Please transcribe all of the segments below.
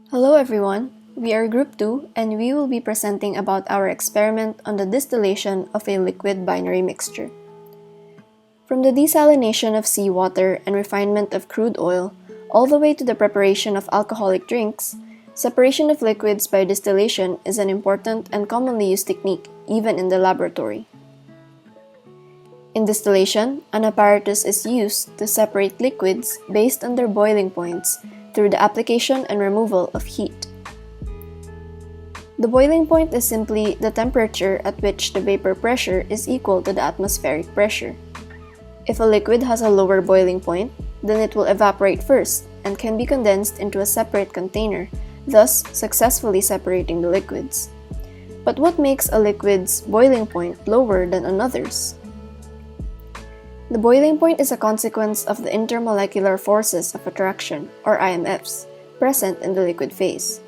Hello everyone, we are Group 2 and we will be presenting about our experiment on the distillation of a liquid binary mixture. From the desalination of seawater and refinement of crude oil, all the way to the preparation of alcoholic drinks, separation of liquids by distillation is an important and commonly used technique, even in the laboratory. In distillation, an apparatus is used to separate liquids based on their boiling points through the application and removal of heat. The boiling point is simply the temperature at which the vapor pressure is equal to the atmospheric pressure. If a liquid has a lower boiling point, then it will evaporate first and can be condensed into a separate container, thus successfully separating the liquids. But what makes a liquid's boiling point lower than another's? The boiling point is a consequence of the intermolecular forces of attraction, or IMFs, present in the liquid phase.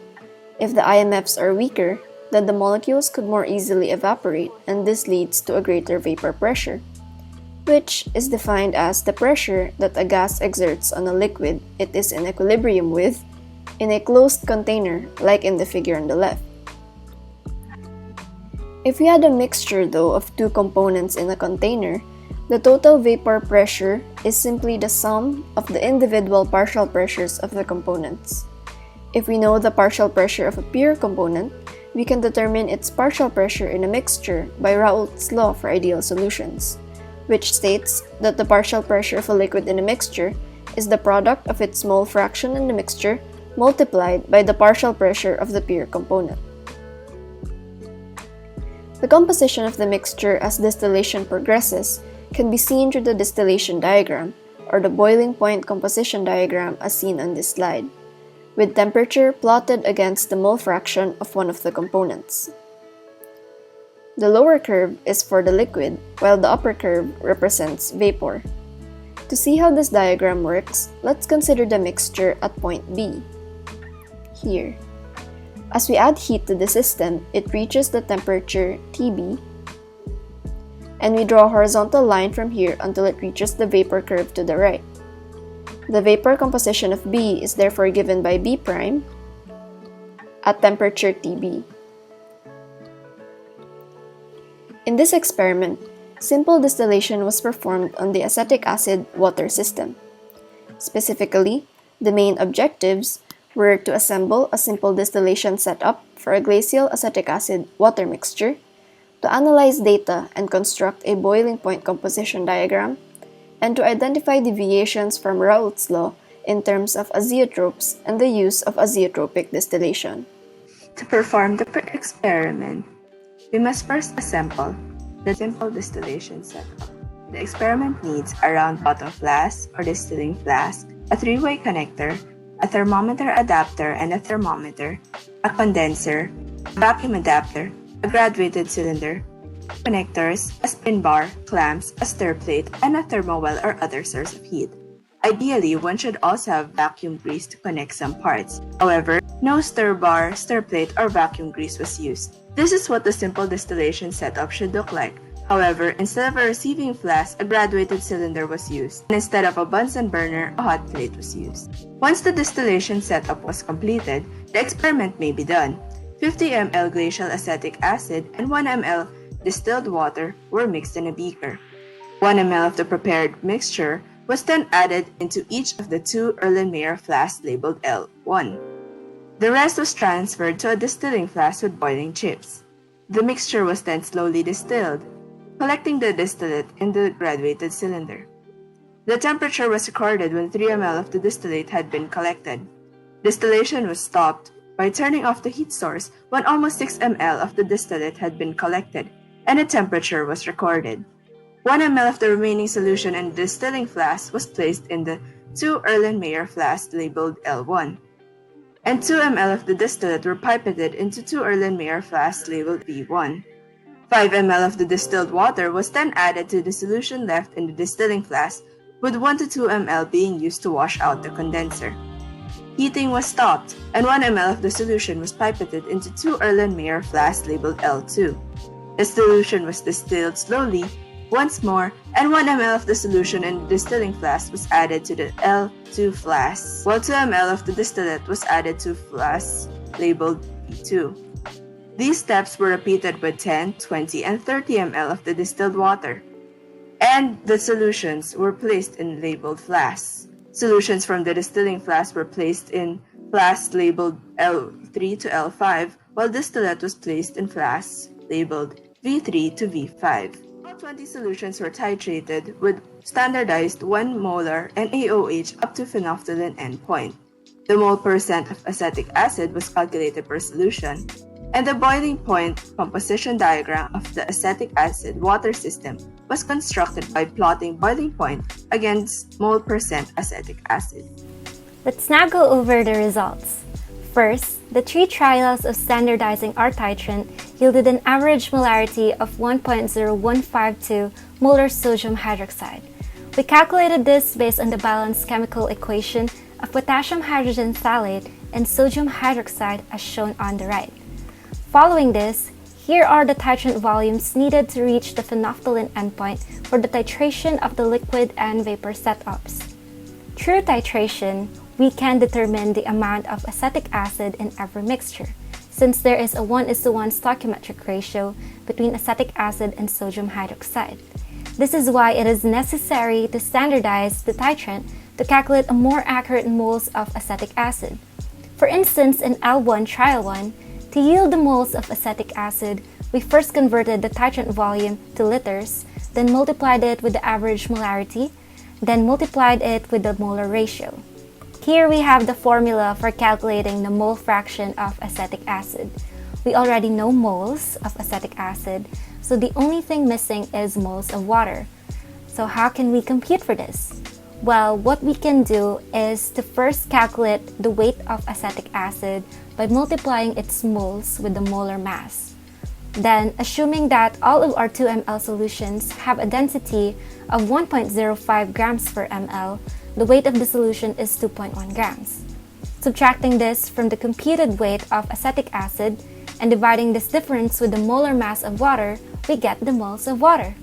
If the IMFs are weaker, then the molecules could more easily evaporate, and this leads to a greater vapor pressure, which is defined as the pressure that a gas exerts on a liquid it is in equilibrium with in a closed container, like in the figure on the left. If we had a mixture, though, of two components in a container, the total vapor pressure is simply the sum of the individual partial pressures of the components. If we know the partial pressure of a pure component, we can determine its partial pressure in a mixture by Raoult's law for ideal solutions, which states that the partial pressure of a liquid in a mixture is the product of its mole fraction in the mixture multiplied by the partial pressure of the pure component. The composition of the mixture as distillation progresses can be seen through the distillation diagram, or the boiling point composition diagram as seen on this slide, with temperature plotted against the mole fraction of one of the components. The lower curve is for the liquid, while the upper curve represents vapor. To see how this diagram works, let's consider the mixture at point B, here. As we add heat to the system, it reaches the temperature Tb, and we draw a horizontal line from here until it reaches the vapor curve to the right. The vapor composition of B is therefore given by B' at temperature Tb. In this experiment, simple distillation was performed on the acetic acid water system. Specifically, the main objectives were to assemble a simple distillation setup for a glacial acetic acid water mixture, to analyze data and construct a boiling point composition diagram, and to identify deviations from Raoult's law in terms of azeotropes and the use of azeotropic distillation. To perform the experiment, we must first assemble the simple distillation setup. The experiment needs a round bottom flask or distilling flask, a three-way connector, a thermometer adapter and a thermometer, a condenser, a vacuum adapter, a graduated cylinder, connectors, a spin bar, clamps, a stir plate, and a thermowell or other source of heat. Ideally, one should also have vacuum grease to connect some parts. However, no stir bar, stir plate, or vacuum grease was used. This is what the simple distillation setup should look like. However, instead of a receiving flask, a graduated cylinder was used, and instead of a Bunsen burner, a hot plate was used. Once the distillation setup was completed, the experiment may be done. 50 ml glacial acetic acid and 1 ml distilled water were mixed in a beaker. 1 ml of the prepared mixture was then added into each of the two Erlenmeyer flasks labeled L1. The rest was transferred to a distilling flask with boiling chips. The mixture was then slowly distilled, collecting the distillate in the graduated cylinder. The temperature was recorded when 3 ml of the distillate had been collected. Distillation was stopped by turning off the heat source when almost 6 ml of the distillate had been collected, and a temperature was recorded. 1 ml of the remaining solution in the distilling flask was placed in the two Erlenmeyer flasks labeled L1, and 2 ml of the distillate were pipetted into two Erlenmeyer flasks labeled B1. 5 ml of the distilled water was then added to the solution left in the distilling flask, with 1 to 2 ml being used to wash out the condenser. Heating was stopped, and 1 ml of the solution was pipetted into two Erlenmeyer flasks labeled L2. The solution was distilled slowly Once more, and 1 ml of the solution in the distilling flask was added to the L2 flask, while 2 ml of the distillate was added to flasks labeled B2. These steps were repeated with 10, 20, and 30 ml of the distilled water, and the solutions were placed in labeled flasks. Solutions from the distilling flask were placed in flasks labeled L3 to L5, while distillate was placed in flasks labeled V3 to V5. All 20 solutions were titrated with standardized 1 molar NaOH up to phenolphthalein endpoint. The mole percent of acetic acid was calculated per solution, and the boiling point composition diagram of the acetic acid water system was constructed by plotting boiling point against mole percent acetic acid. Let's now go over the results. First, the 3 trials of standardizing our titrant yielded an average molarity of 1.0152 molar sodium hydroxide. We calculated this based on the balanced chemical equation of potassium hydrogen phthalate and sodium hydroxide as shown on the right. Following this, here are the titrant volumes needed to reach the phenolphthalein endpoint for the titration of the liquid and vapor setups. Through titration, we can determine the amount of acetic acid in every mixture, since there is a 1:1 stoichiometric ratio between acetic acid and sodium hydroxide. This is why it is necessary to standardize the titrant to calculate a more accurate moles of acetic acid. For instance, in L1 Trial 1, to yield the moles of acetic acid, we first converted the titrant volume to liters, then multiplied it with the average molarity, then multiplied it with the molar ratio. Here we have the formula for calculating the mole fraction of acetic acid. We already know moles of acetic acid, so the only thing missing is moles of water. So how can we compute for this? Well, what we can do is to first calculate the weight of acetic acid by multiplying its moles with the molar mass. Then, assuming that all of our 2 ml solutions have a density of 1.05 grams per ml, the weight of the solution is 2.1 grams. Subtracting this from the computed weight of acetic acid and dividing this difference with the molar mass of water, we get the moles of water.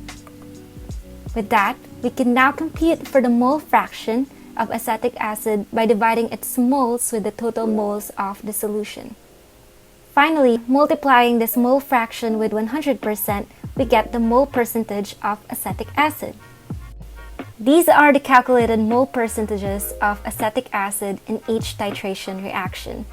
With that, we can now compute for the mole fraction of acetic acid by dividing its moles with the total moles of the solution. Finally, multiplying this mole fraction with 100%, we get the mole percentage of acetic acid. These are the calculated mole percentages of acetic acid in each titration reaction.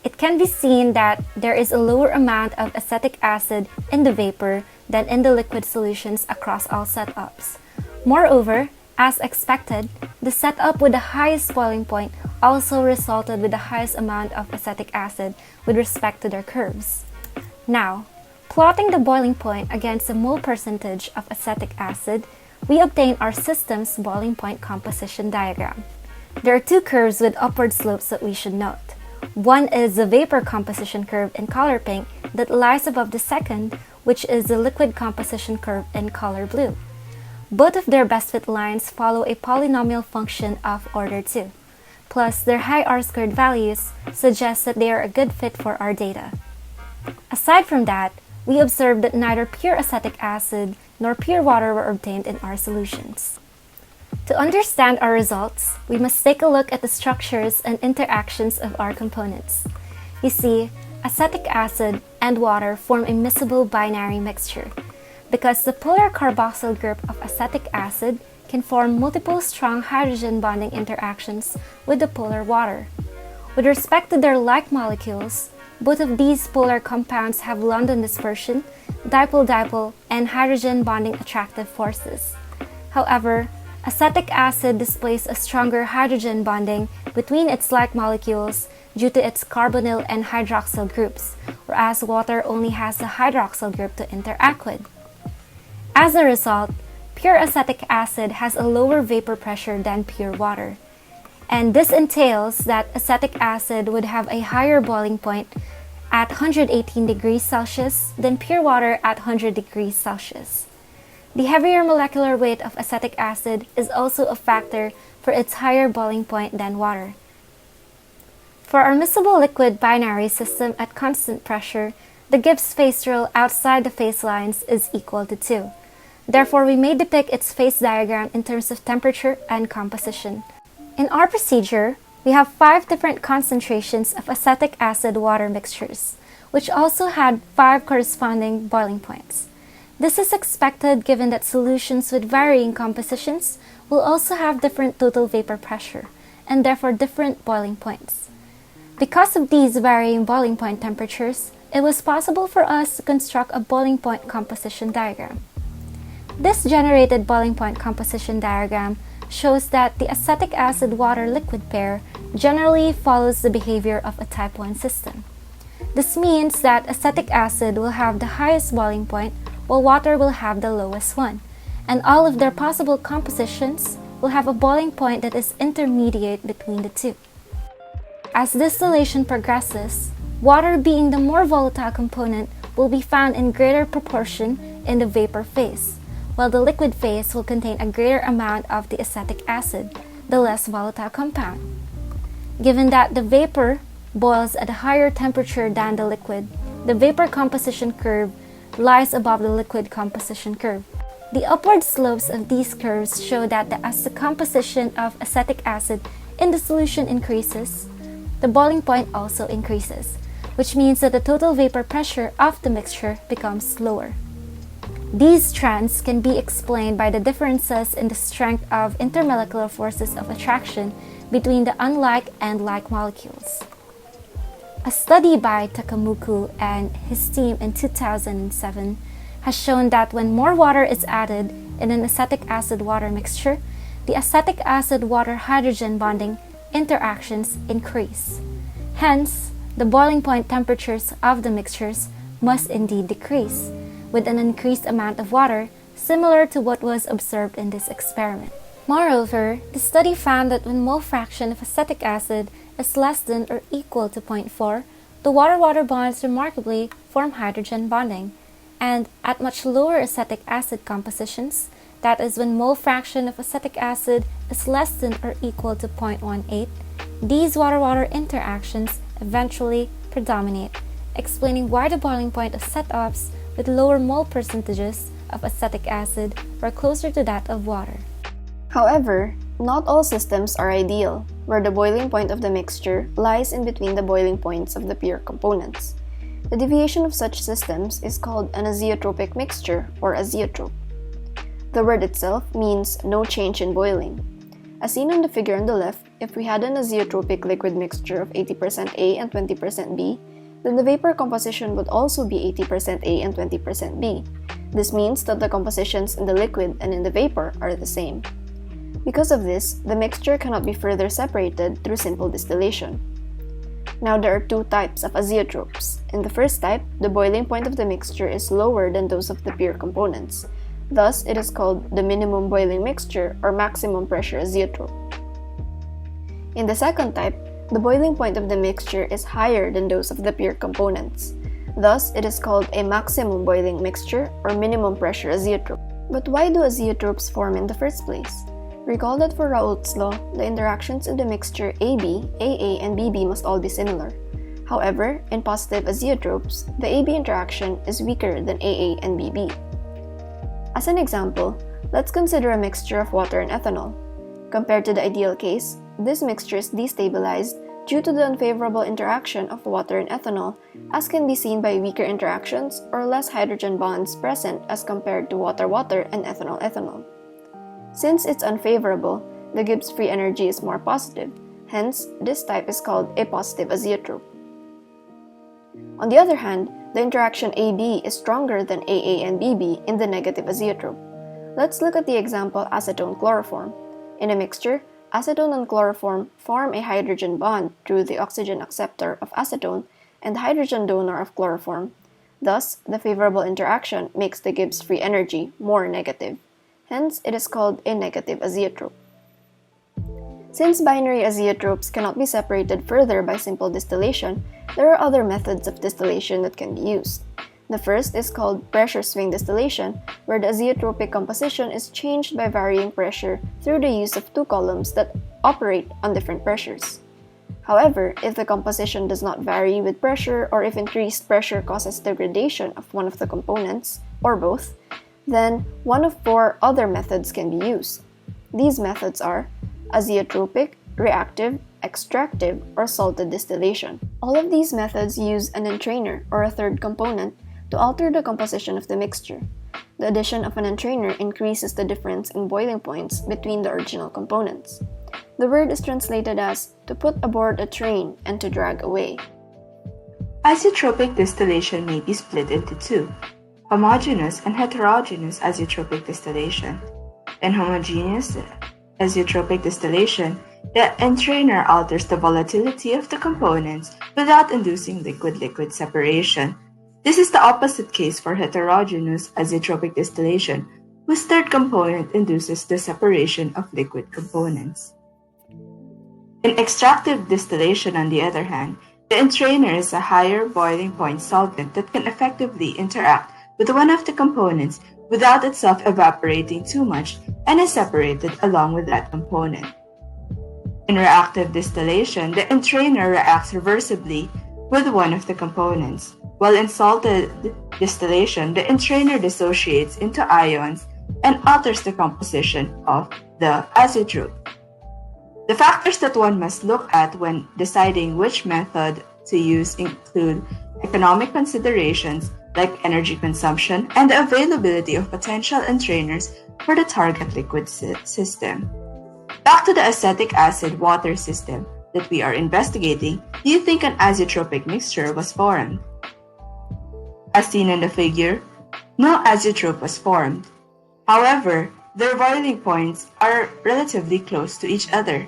It can be seen that there is a lower amount of acetic acid in the vapor than in the liquid solutions across all setups. Moreover, as expected, the setup with the highest boiling point also resulted with the highest amount of acetic acid with respect to their curves. Now, plotting the boiling point against the mole percentage of acetic acid, we obtain our system's boiling point composition diagram. There are 2 curves with upward slopes that we should note. One is the vapor composition curve in color pink that lies above the second, which is the liquid composition curve in color blue. Both of their best fit lines follow a polynomial function of order 2, plus their high R-squared values suggest that they are a good fit for our data. Aside from that, we observed that neither pure acetic acid nor pure water were obtained in our solutions. To understand our results, we must take a look at the structures and interactions of our components. You see, acetic acid and water form a miscible binary mixture, because the polar carboxyl group of acetic acid can form multiple strong hydrogen bonding interactions with the polar water. With respect to their like molecules, both of these polar compounds have London dispersion, dipole-dipole, and hydrogen bonding attractive forces. However, acetic acid displays a stronger hydrogen bonding between its like molecules due to its carbonyl and hydroxyl groups, whereas water only has the hydroxyl group to interact with. As a result, pure acetic acid has a lower vapor pressure than pure water, and this entails that acetic acid would have a higher boiling point at 118 degrees Celsius than pure water at 100 degrees Celsius. The heavier molecular weight of acetic acid is also a factor for its higher boiling point than water. For our miscible liquid binary system at constant pressure, the Gibbs phase rule outside the phase lines is equal to 2. Therefore, we may depict its phase diagram in terms of temperature and composition. In our procedure, we have 5 different concentrations of acetic acid-water mixtures, which also had 5 corresponding boiling points. This is expected given that solutions with varying compositions will also have different total vapor pressure, and therefore different boiling points. Because of these varying boiling point temperatures, it was possible for us to construct a boiling point composition diagram. This generated boiling point composition diagram shows that the acetic acid-water liquid pair generally follows the behavior of a type 1 system. This means that acetic acid will have the highest boiling point while water will have the lowest one, and all of their possible compositions will have a boiling point that is intermediate between the two. As distillation progresses, water being the more volatile component will be found in greater proportion in the vapor phase, while the liquid phase will contain a greater amount of the acetic acid, the less volatile compound. Given that the vapor boils at a higher temperature than the liquid, the vapor composition curve lies above the liquid composition curve. The upward slopes of these curves show that as the composition of acetic acid in the solution increases, the boiling point also increases, which means that the total vapor pressure of the mixture becomes lower. These trends can be explained by the differences in the strength of intermolecular forces of attraction between the unlike and like molecules. A study by Takamuku and his team in 2007 has shown that when more water is added in an acetic acid-water mixture, the acetic acid-water hydrogen bonding interactions increase. Hence, the boiling point temperatures of the mixtures must indeed decrease, with an increased amount of water similar to what was observed in this experiment. Moreover, the study found that when mole fraction of acetic acid is less than or equal to 0.4, the water-water bonds remarkably form hydrogen bonding, and at much lower acetic acid compositions, that is when mole fraction of acetic acid is less than or equal to 0.18, these water-water interactions eventually predominate, explaining why the boiling point of setups with lower mole percentages of acetic acid were closer to that of water. However, not all systems are ideal, where the boiling point of the mixture lies in between the boiling points of the pure components. The deviation of such systems is called an azeotropic mixture or azeotrope. The word itself means no change in boiling. As seen on the figure on the left, if we had an azeotropic liquid mixture of 80% A and 20% B, then the vapor composition would also be 80% A and 20% B. This means that the compositions in the liquid and in the vapor are the same. Because of this, the mixture cannot be further separated through simple distillation. Now there are 2 types of azeotropes. In the first type, the boiling point of the mixture is lower than those of the pure components. Thus, it is called the minimum boiling mixture or maximum pressure azeotrope. In the second type, the boiling point of the mixture is higher than those of the pure components. Thus, it is called a maximum boiling mixture or minimum pressure azeotrope. But why do azeotropes form in the first place? Recall that for Raoult's law, the interactions in the mixture AB, AA, and BB must all be similar. However, in positive azeotropes, the AB interaction is weaker than AA and BB. As an example, let's consider a mixture of water and ethanol. Compared to the ideal case, this mixture is destabilized due to the unfavorable interaction of water and ethanol, as can be seen by weaker interactions or less hydrogen bonds present as compared to water-water and ethanol-ethanol. Since it's unfavorable, the Gibbs free energy is more positive, hence, this type is called a positive azeotrope. On the other hand, the interaction AB is stronger than AA and BB in the negative azeotrope. Let's look at the example acetone-chloroform. In a mixture, acetone and chloroform form a hydrogen bond through the oxygen acceptor of acetone and the hydrogen donor of chloroform. Thus, the favorable interaction makes the Gibbs free energy more negative. Hence, it is called a negative azeotrope. Since binary azeotropes cannot be separated further by simple distillation, there are other methods of distillation that can be used. The first is called pressure swing distillation, where the azeotropic composition is changed by varying pressure through the use of 2 columns that operate on different pressures. However, if the composition does not vary with pressure or if increased pressure causes degradation of one of the components, or both, then one of four other methods can be used. These methods are azeotropic, reactive, extractive, or salted distillation. All of these methods use an entrainer or a third component to alter the composition of the mixture. The addition of an entrainer increases the difference in boiling points between the original components. The word is translated as to put aboard a train and to drag away. Azeotropic distillation may be split into two: homogeneous and heterogeneous azeotropic distillation. In homogeneous azeotropic distillation, the entrainer alters the volatility of the components without inducing liquid-liquid separation. This is the opposite case for heterogeneous azeotropic distillation, whose third component induces the separation of liquid components. In extractive distillation, on the other hand, the entrainer is a higher boiling point solvent that can effectively interact with one of the components without itself evaporating too much and is separated along with that component. In reactive distillation, the entrainer reacts reversibly with one of the components, while in salted distillation, the entrainer dissociates into ions and alters the composition of the azeotrope. The factors that one must look at when deciding which method to use include economic considerations like energy consumption and the availability of potential entrainers for the target liquid system. Back to the acetic acid-water system that we are investigating, do you think an azeotropic mixture was formed? As seen in the figure, no azeotrope was formed. However, their boiling points are relatively close to each other.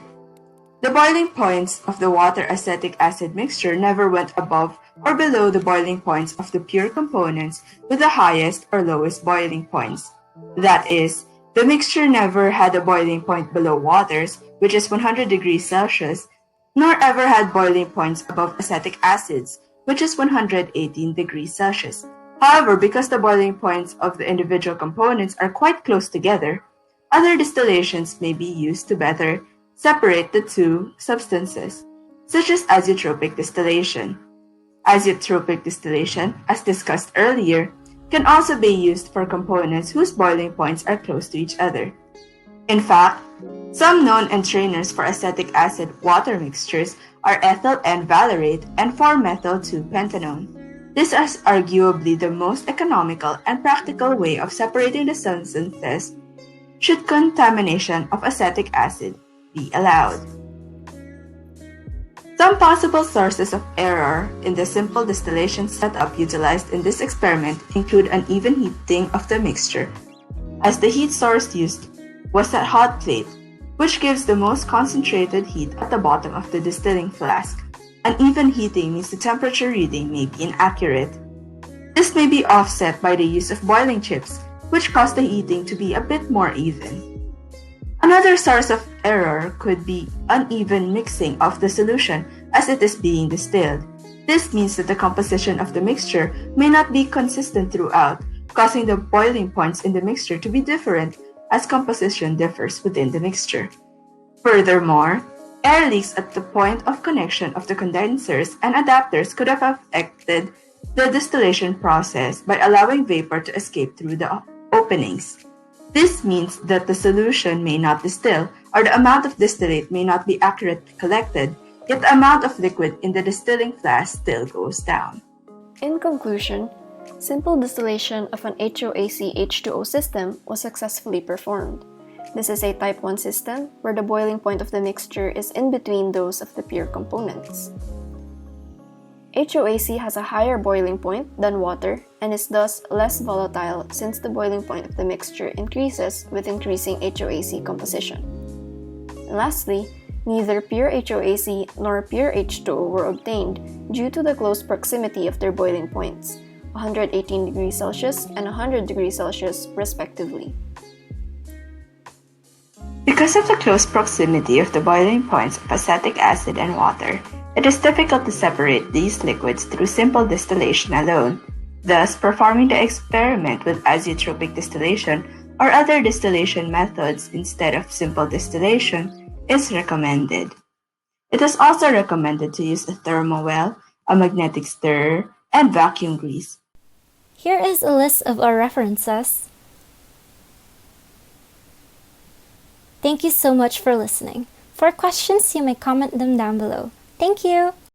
The boiling points of the water acetic acid mixture never went above or below the boiling points of the pure components with the highest or lowest boiling points. That is, the mixture never had a boiling point below water's, which is 100 degrees Celsius, nor ever had boiling points above acetic acids, which is 118 degrees Celsius. However, because the boiling points of the individual components are quite close together, other distillations may be used to better separate the two substances, such as azeotropic distillation. Azeotropic distillation, as discussed earlier, can also be used for components whose boiling points are close to each other. In fact, some known entrainers for acetic acid-water mixtures are ethyl N-valerate and 4-methyl-2-pentanone. This is arguably the most economical and practical way of separating the substances should contamination of acetic acid be allowed. Some possible sources of error in the simple distillation setup utilized in this experiment include uneven heating of the mixture, as the heat source used was a hot plate, which gives the most concentrated heat at the bottom of the distilling flask. Uneven heating means the temperature reading may be inaccurate. This may be offset by the use of boiling chips, which cause the heating to be a bit more even. Another source of error could be uneven mixing of the solution as it is being distilled. This means that the composition of the mixture may not be consistent throughout, causing the boiling points in the mixture to be different as composition differs within the mixture. Furthermore, air leaks at the point of connection of the condensers and adapters could have affected the distillation process by allowing vapor to escape through the openings. This means that the solution may not distill, or the amount of distillate may not be accurately collected, yet the amount of liquid in the distilling flask still goes down. In conclusion, simple distillation of an HOAc-H2O system was successfully performed. This is a type 1 system where the boiling point of the mixture is in between those of the pure components. HOAc has a higher boiling point than water and is thus less volatile since the boiling point of the mixture increases with increasing HOAc composition. And lastly, neither pure HOAc nor pure H2O were obtained due to the close proximity of their boiling points, 118 degrees Celsius and 100 degrees Celsius respectively. Because of the close proximity of the boiling points of acetic acid and water, it is difficult to separate these liquids through simple distillation alone. Thus, performing the experiment with azeotropic distillation or other distillation methods instead of simple distillation is recommended. It is also recommended to use a thermowell, a magnetic stirrer, and vacuum grease. Here is a list of our references. Thank you so much for listening. For questions, you may comment them down below. Thank you!